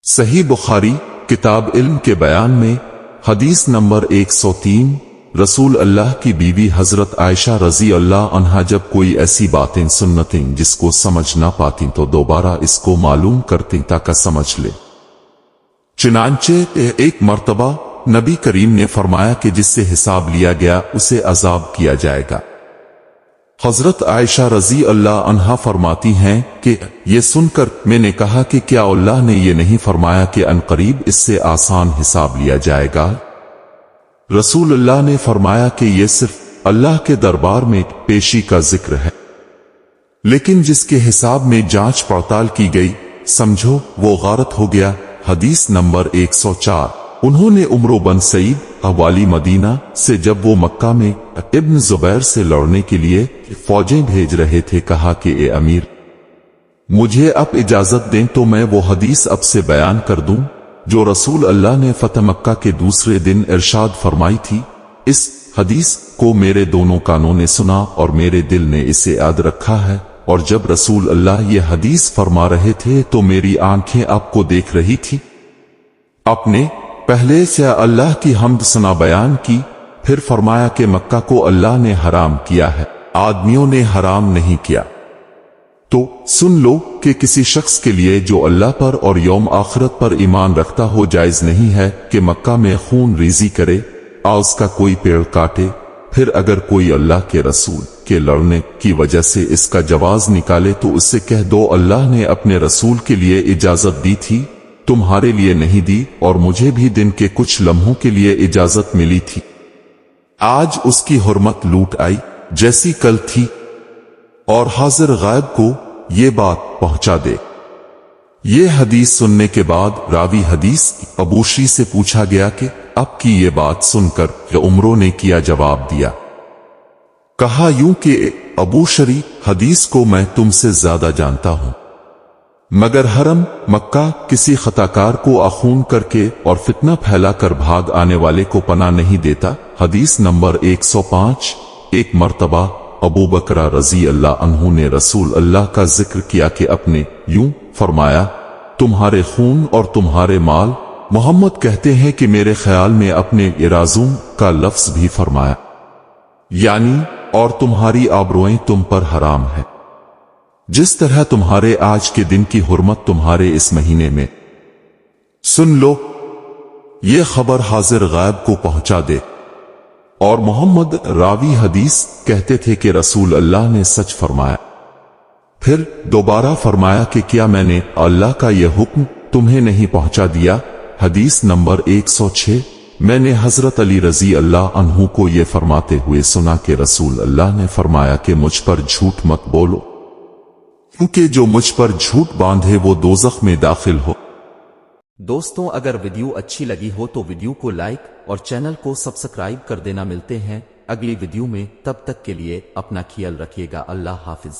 सही बुखारी किताब इल्म के बयान में हदीस नंबर 103 रसूल अल्लाह की बीवी हजरत आयशा रजी अल्लाह अन्हा जब कोई ऐसी बातें सुनती जिसको समझ ना पाती तो दोबारा इसको मालूम करती ताकि समझ ले। चुनांचे एक मर्तबा नबी करीम ने फरमाया कि जिससे हिसाब लिया गया उसे अजाब किया जाएगा। हजरत आयशा रजी अल्लाह अन्हा फरमाती हैं कि ये सुनकर मैंने कहा कि क्या अल्लाह ने ये नहीं फरमाया कि अनकरीब इससे आसान हिसाब लिया जाएगा। रसूल अल्लाह ने फरमाया कि ये सिर्फ अल्लाह के दरबार में पेशी का जिक्र है, लेकिन जिसके हिसाब में जांच पड़ताल की गई समझो वो गारत हो गया। हदीस नंबर 104। उन्होंने उम्र बन सईद अवाली मदीना से जब वो मक्का में इब्न जुबैर से लड़ने के लिए फौजें भेज रहे थे कहा कि ए अमीर, मुझे अब इजाजत दें तो मैं वो हदीस अब से बयान कर दूं जो रसूल अल्लाह ने फतह मक्का के दूसरे दिन इरशाद फरमाई थी। इस हदीस को मेरे दोनों कानों ने सुना और मेरे दिल ने इसे याद रखा है, और जब रसूल अल्लाह ये हदीस फरमा रहे थे तो मेरी आंखें आपको देख रही थी। आपने पहले से अल्लाह की हम्द सना बयान की, फिर फरमाया कि मक्का को अल्लाह ने हराम किया है, आदमियों ने हराम नहीं किया। तो सुन लो कि किसी शख्स के लिए जो अल्लाह पर और यौम आखिरत पर ईमान रखता हो जायज नहीं है कि मक्का में खून रेजी करे आ उसका कोई पेड़ काटे। फिर अगर कोई अल्लाह के रसूल के लड़ने की वजह से इसका जवाज निकाले तो उससे कह दो अल्लाह ने अपने रसूल के लिए इजाजत दी थी, तुम्हारे लिए नहीं दी, और मुझे भी दिन के कुछ लम्हों के लिए इजाजत मिली थी। आज उसकी हुर्मत लूट आई जैसी कल थी, और हाजिर गायब को ये बात पहुंचा दे। ये हदीस सुनने के बाद रावी हदीस अबूशरी से पूछा गया कि अब की ये बात सुनकर उमरों ने किया जवाब दिया। कहा यूं कि अबूशरी हदीस को मैं तुमसे ज्यादा जानता हूं, मगर हरम मक्का किसी खताकार को आखून करके और फितना फैलाकर भाग आने वाले को पनाह नहीं देता। हदीस नंबर 105। एक मर्तबा अबू बकरा रजी अल्लाह अन्हु ने रसूल अल्लाह का जिक्र किया कि अपने यूं फरमाया, तुम्हारे खून और तुम्हारे माल। मोहम्मद कहते हैं कि मेरे ख्याल में अपने इराजूम का लफ्ज भी फरमाया, यानी और तुम्हारी आबरूएं तुम पर हराम है, जिस तरह तुम्हारे आज के दिन की हुर्मत तुम्हारे इस महीने में। सुन लो, ये खबर हाजिर गायब को पहुंचा दे। और मोहम्मद रावी हदीस कहते थे कि रसूल अल्लाह ने सच फरमाया। फिर दोबारा फरमाया कि क्या मैंने अल्लाह का यह हुक्म तुम्हें नहीं पहुंचा दिया। हदीस नंबर 106। मैंने हजरत अली रजी अल्लाह अन्हु को यह फरमाते हुए सुना कि रसूल अल्लाह ने फरमाया कि मुझ पर झूठ मत बोलो, क्योंकि जो मुझ पर झूठ बांधे वो दोज़ख में दाखिल हो। दोस्तों, अगर वीडियो अच्छी लगी हो तो वीडियो को लाइक और चैनल को सब्सक्राइब कर देना। मिलते हैं अगली वीडियो में, तब तक के लिए अपना ख्याल रखिएगा। अल्लाह हाफिज।